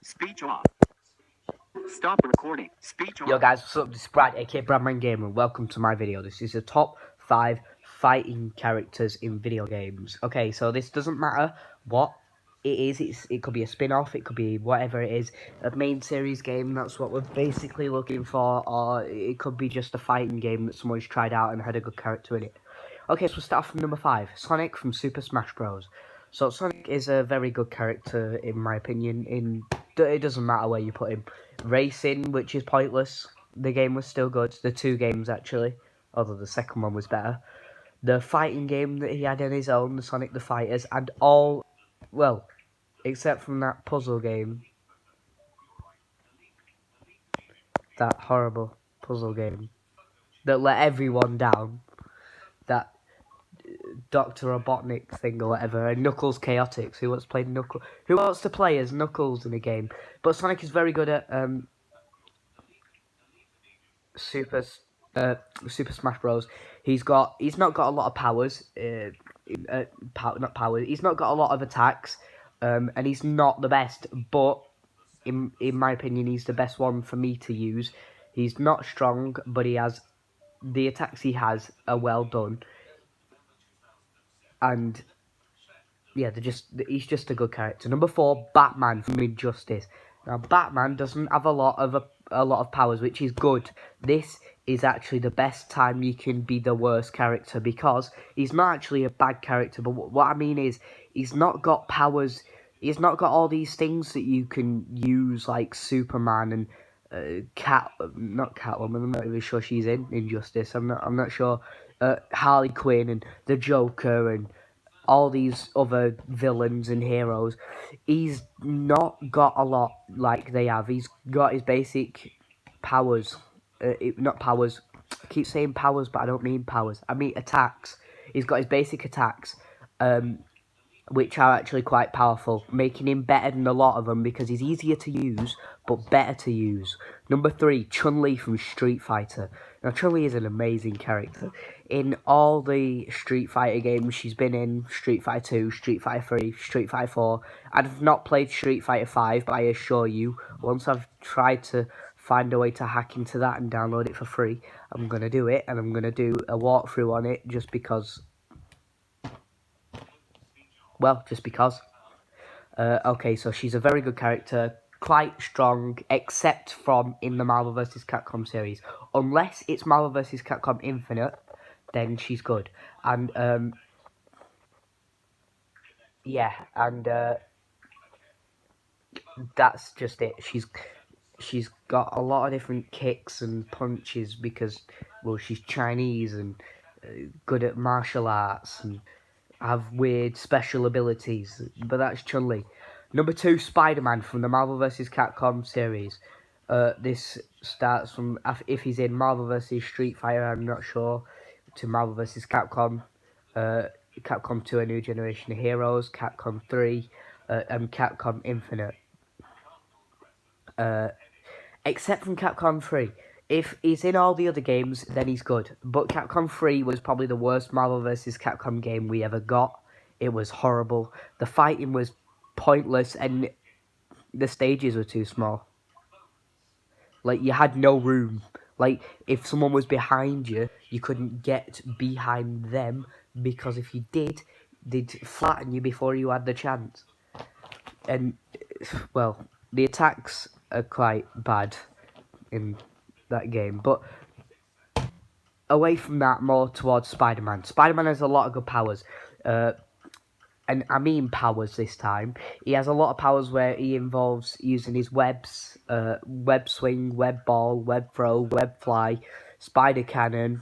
Speech off. Stop recording. Speech off. Yo guys, what's up? This is Brad, aka Bradman Gamer, and welcome to my video. This is the top 5 fighting characters in video games. Okay, so this doesn't matter what it is. It could be a spin-off, it could be whatever it is. A main series game, that's what we're basically looking for, or it could be just a fighting game that someone's tried out and had a good character in it. Okay, so we'll start from number 5, Sonic from Super Smash Bros. So Sonic is a very good character in my opinion. It doesn't matter where you put him. Racing, which is pointless. The game was still good. The two games actually, although the second one was better. The fighting game that he had on his own, the Sonic the Fighters, and all, well, except from that puzzle game, that horrible puzzle game that let everyone down. That Dr. Robotnik thing or whatever, and Knuckles Chaotix. Who wants to play Knuckles? Who wants to play as Knuckles in a game? But Sonic is very good at Super Smash Bros. He's not got a lot of powers. Not powers. He's not got a lot of attacks, and he's not the best. But in my opinion, he's the best one for me to use. He's not strong, but he has the attacks he has are well done. And yeah, he's just a good character. Number 4, Batman from Injustice. Now Batman doesn't have a lot of powers, which is good. This is actually the best time you can be the worst character, because he's not actually a bad character. But what I mean is, he's not got powers. He's not got all these things that you can use, like Superman and not Catwoman. I'm not even sure she's in Injustice. I'm not sure. Harley Quinn and the Joker and all these other villains and heroes. He's not got a lot like they have. He's got his basic powers. Not powers. I keep saying powers, but I don't mean powers. I mean attacks. He's got his basic attacks, which are actually quite powerful, making him better than a lot of them because he's easier to use, but better to use. Number 3, Chun-Li from Street Fighter. Now, Chun-Li is an amazing character. In all the Street Fighter games she's been in, Street Fighter 2, Street Fighter 3, Street Fighter 4, I've not played Street Fighter 5, but I assure you, once I've tried to find a way to hack into that and download it for free, I'm going to do it, and I'm going to do a walkthrough on it just because. Well, just because. Okay, so she's a very good character, quite strong, except from in the Marvel vs. Capcom series. Unless it's Marvel vs. Capcom Infinite, then she's good. And, yeah, and that's just it. She's got a lot of different kicks and punches because, well, she's Chinese and good at martial arts and have weird special abilities, but that's Chun-Li. Number 2, Spider-Man from the Marvel vs. Capcom series. This starts from, if he's in Marvel vs. Street Fighter, I'm not sure, to Marvel vs. Capcom, Capcom 2, A New Generation of Heroes, Capcom 3, and Capcom Infinite. Except from Capcom 3. If he's in all the other games, then he's good. But Capcom 3 was probably the worst Marvel vs. Capcom game we ever got. It was horrible. The fighting was pointless, and the stages were too small. Like, you had no room. Like, if someone was behind you, you couldn't get behind them, because if you did, they'd flatten you before you had the chance. And, well, the attacks are quite bad in that game, but away from that, more towards Spider-Man. Spider-Man has a lot of good powers, and I mean powers this time. He has a lot of powers where he involves using his webs, web swing, web ball, web throw, web fly, spider cannon,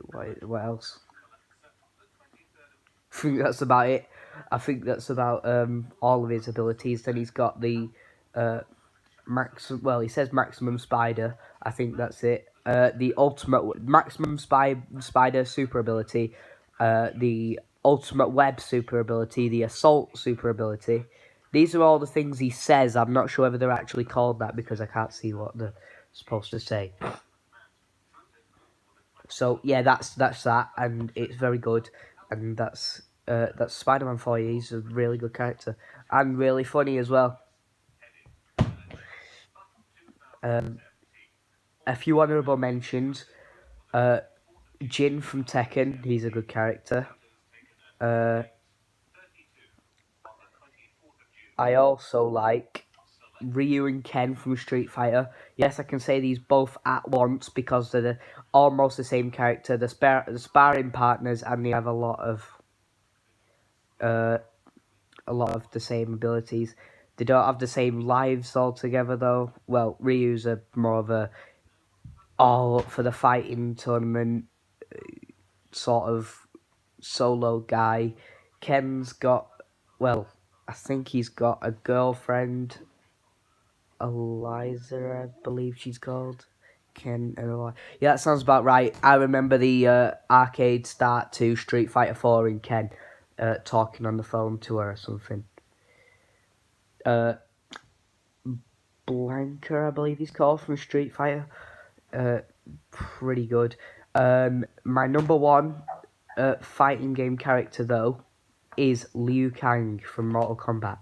what else? I think that's about it. I think that's about all of his abilities. Then he's got the he says maximum spider. I think that's it. The ultimate maximum spider super ability, the ultimate web super ability, the assault super ability. These are all the things he says. I'm not sure whether they're actually called that because I can't see what they're supposed to say. So yeah, that's that, and it's very good, and that's Spider-Man for you. He's a really good character. and really funny as well. A few honourable mentions. Jin from Tekken, he's a good character. I also like Ryu and Ken from Street Fighter. Yes, I can say these both at once because they're almost the same character. The sparring partners, and they have a lot of the same abilities. They don't have the same lives altogether, though. Well, Ryu's more of a all for the fighting tournament sort of solo guy. Ken's got, well, I think he's got a girlfriend, Eliza, I believe she's called. Ken and Eliza. Yeah, that sounds about right. I remember the arcade start to Street Fighter 4 and Ken talking on the phone to her or something. Blanka, I believe he's called, from Street Fighter. Pretty good. My number one fighting game character, though, is Liu Kang from Mortal Kombat.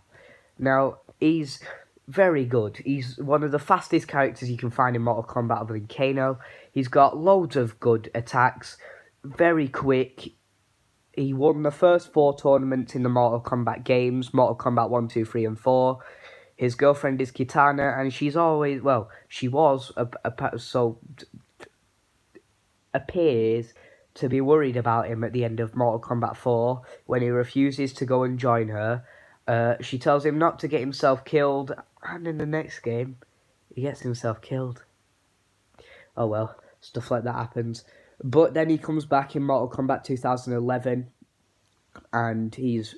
Now, he's very good. He's one of the fastest characters you can find in Mortal Kombat other than Kano. He's got loads of good attacks, very quick. He won the first 4 tournaments in the Mortal Kombat games, Mortal Kombat 1, 2, 3, and 4. His girlfriend is Kitana, and she's always, well, she was, appears to be worried about him at the end of Mortal Kombat 4 when he refuses to go and join her. She tells him not to get himself killed, and in the next game, he gets himself killed. Oh well, stuff like that happens. But then he comes back in Mortal Kombat 2011, and he's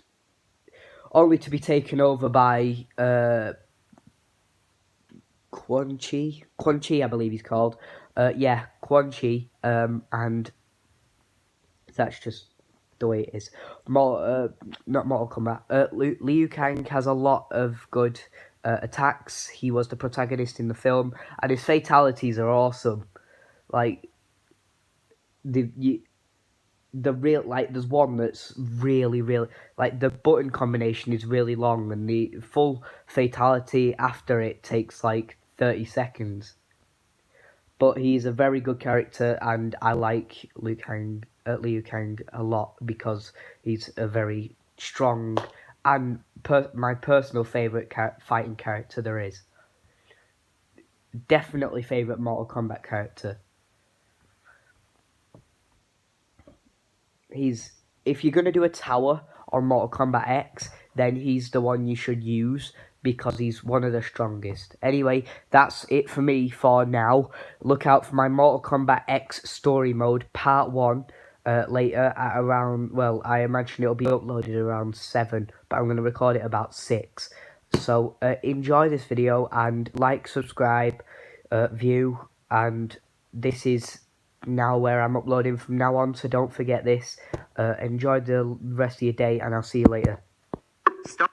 only to be taken over by Quan Chi, I believe he's called. Quan Chi, and that's just the way it is. Not Mortal Kombat. Liu Kang has a lot of good attacks. He was the protagonist in the film, and his fatalities are awesome. Like the real, like, there's one that's really like, the button combination is really long, and the full fatality after it takes like 30 seconds. But he's a very good character, and I like Liu Kang a lot because he's a very strong and my personal favourite fighting character there is. Definitely favourite Mortal Kombat character. If you're going to do a tower on Mortal Kombat X, then he's the one you should use because he's one of the strongest. Anyway, that's it for me for now. Look out for my Mortal Kombat X story mode part 1 later at around, well, I imagine it'll be uploaded around 7, but I'm going to record it about 6. So enjoy this video and like, subscribe, view, and this is now where I'm uploading from now on, so don't forget this. Enjoy the rest of your day, and I'll see you later. Stop.